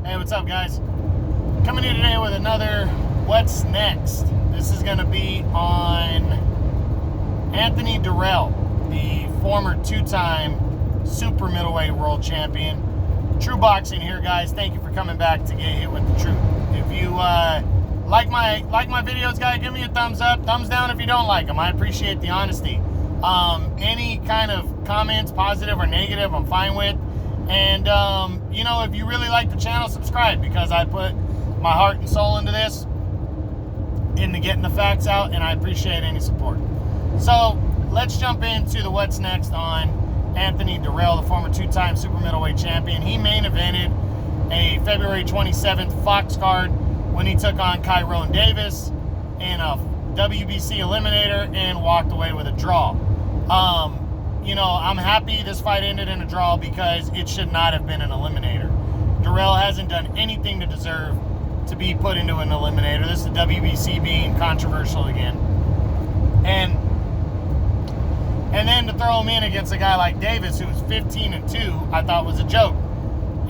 Hey, what's up, guys? Coming here today with another What's Next. This is going to be on Anthony Dirrell, the former two-time super middleweight world champion. True Boxing here, guys. Thank you for coming back to get hit with the truth. If you like my videos, guys, give me a thumbs up. Thumbs down if you don't like them. I appreciate the honesty. Any kind of comments, positive or negative, I'm fine with. And, you know, if you really like the channel, subscribe, because I put my heart and soul into this, into getting the facts out, and I appreciate any support. So, let's jump into the What's Next on Anthony Dirrell, the former two-time super middleweight champion. He main evented a February 27th Fox card when he took on Kyrone Davis in a WBC eliminator and walked away with a draw. You know, I'm happy this fight ended in a draw because it should not have been an eliminator. Dirrell hasn't done anything to deserve to be put into an eliminator. This is the WBC being controversial again. And then to throw him in against a guy like Davis, who was 15-2, I thought was a joke.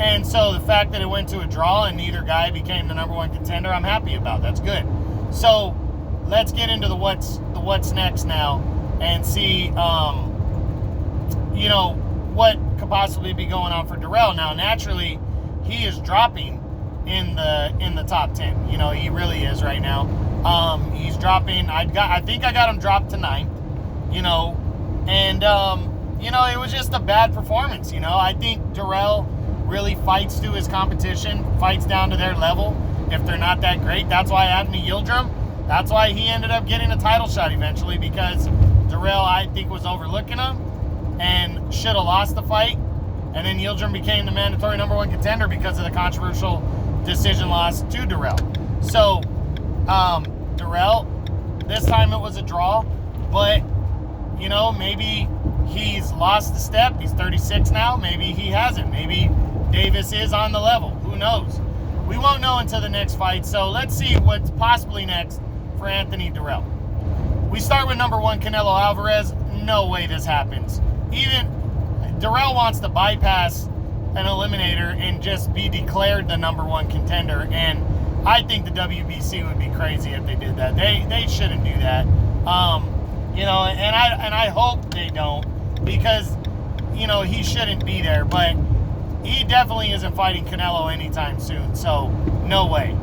And so the fact that it went to a draw and neither guy became the number one contender, I'm happy about. That's good. So let's get into the what's next now and see you know, what could possibly be going on for Dirrell. Now, naturally, he is dropping in the top 10. You know, he really is right now. He's dropping. I think I got him dropped to 9. You know, and you know, it was just a bad performance. You know, I think Dirrell really fights to his competition, fights down to their level. If they're not that great, that's why Anthony Yildirim. That's why he ended up getting a title shot eventually, because Dirrell, I think, was overlooking him and should have lost the fight. And then Yildirim became the mandatory number one contender because of the controversial decision loss to Dirrell. So, Dirrell, this time it was a draw, but, you know, maybe he's lost a step. He's 36 now. Maybe he hasn't. Maybe Davis is on the level. Who knows? We won't know until the next fight. So let's see what's possibly next for Anthony Dirrell. We start with number 1, Canelo Alvarez. No way this happens. Even Dirrell wants to bypass an eliminator and just be declared the number 1 contender, and I think the WBC would be crazy if they did that. They shouldn't do that. You know, and I hope they don't, because, you know, he shouldn't be there, but he definitely isn't fighting Canelo anytime soon, so no way.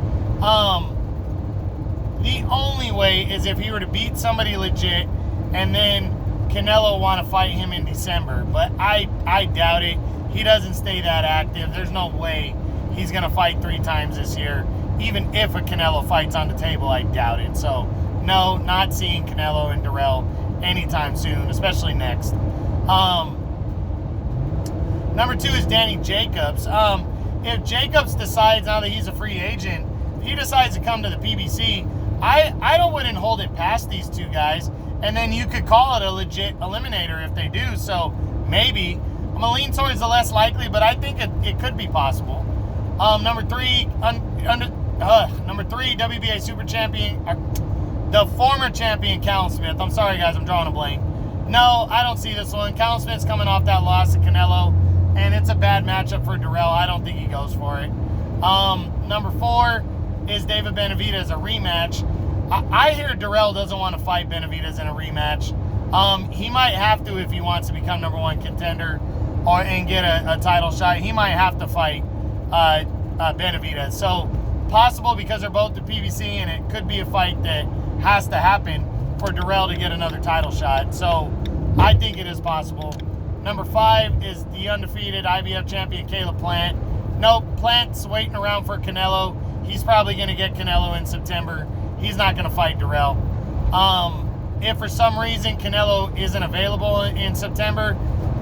The only way is if he were to beat somebody legit and then Canelo want to fight him in December, but I doubt it. He doesn't stay that active. There's no way he's going to fight 3 times this year. Even if a Canelo fight's on the table, I doubt it. So, no, not seeing Canelo and Dirrell anytime soon, especially next. Number 2 is Danny Jacobs. If Jacobs decides, now that he's a free agent, if he decides to come to the PBC, I wouldn't hold it past these 2 guys. And then you could call it a legit eliminator if they do. So maybe. I'm going to lean towards the less likely, but I think it could be possible. Number 3, number 3, WBA super champion, the former champion, Callum Smith. I'm sorry, guys, I'm drawing a blank. No, I don't see this one. Callum Smith's coming off that loss to Canelo, and it's a bad matchup for Dirrell. I don't think he goes for it. Number 4 is David Benavidez, a rematch. I hear Dirrell doesn't want to fight Benavidez in a rematch. He might have to if he wants to become number 1 contender and get a title shot. He might have to fight Benavidez. So, possible, because they're both the PBC, and it could be a fight that has to happen for Dirrell to get another title shot. So, I think it is possible. Number 5 is the undefeated IBF champion, Caleb Plant. Nope, Plant's waiting around for Canelo. He's probably going to get Canelo in September. He's not going to fight Dirrell. If for some reason Canelo isn't available in September,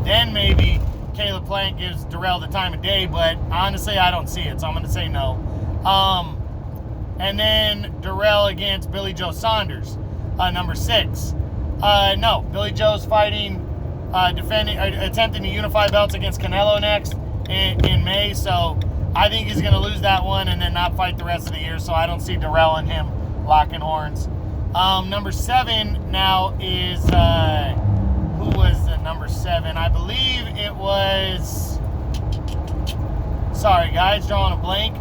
then maybe Caleb Plant gives Dirrell the time of day, but honestly, I don't see it, so I'm going to say no. And then Dirrell against Billy Joe Saunders, number 6. No, Billy Joe's fighting, attempting to unify belts against Canelo next in May, so I think he's going to lose that one and then not fight the rest of the year, so I don't see Dirrell and him locking horns. Number 7 now is, who was the number 7? I believe it was Sorry, guys, drawing a blank.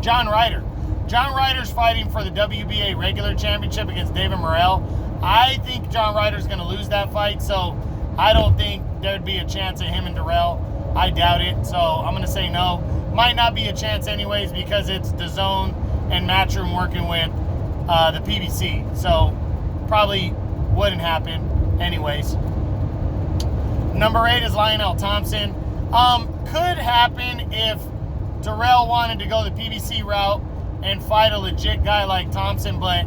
John Ryder. John Ryder's fighting for the WBA regular championship against David Morrell. I think John Ryder's going to lose that fight, so I don't think there'd be a chance of him and Dirrell. I doubt it, so I'm going to say no. Might not be a chance anyways because it's DAZN and Matchroom working with the PBC, so probably wouldn't happen anyways. Number 8 is Lionel Thompson. Could happen if Dirrell wanted to go the PBC route and fight a legit guy like Thompson, but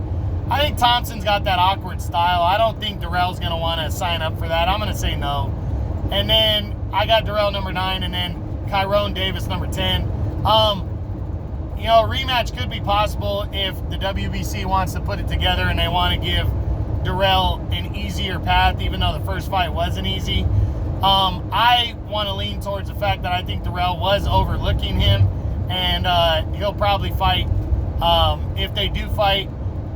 I think Thompson's got that awkward style. I don't think Dirrell's going to want to sign up for that. I'm going to say no. And then I got Dirrell number 9, and then Kyrone Davis number 10. You know, a rematch could be possible if the WBC wants to put it together and they want to give Dirrell an easier path, even though the first fight wasn't easy. I want to lean towards the fact that I think Dirrell was overlooking him, and he'll probably fight. If they do fight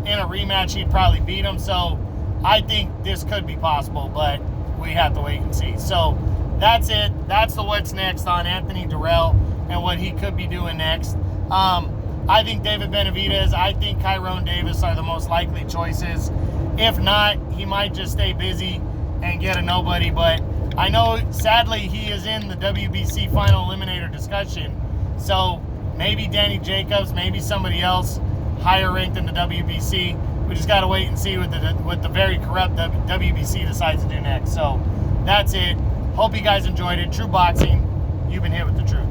in a rematch, he'd probably beat him. So I think this could be possible, but we have to wait and see. So that's it. That's the what's next on Anthony Dirrell and what he could be doing next. I think David Benavidez, I think Kyrone Davis are the most likely choices. If not, he might just stay busy and get a nobody. But I know, sadly, he is in the WBC final eliminator discussion. So maybe Danny Jacobs, maybe somebody else higher ranked in the WBC. We just got to wait and see what the very corrupt WBC decides to do next. So that's it. Hope you guys enjoyed it. True Boxing, you've been hit with the truth.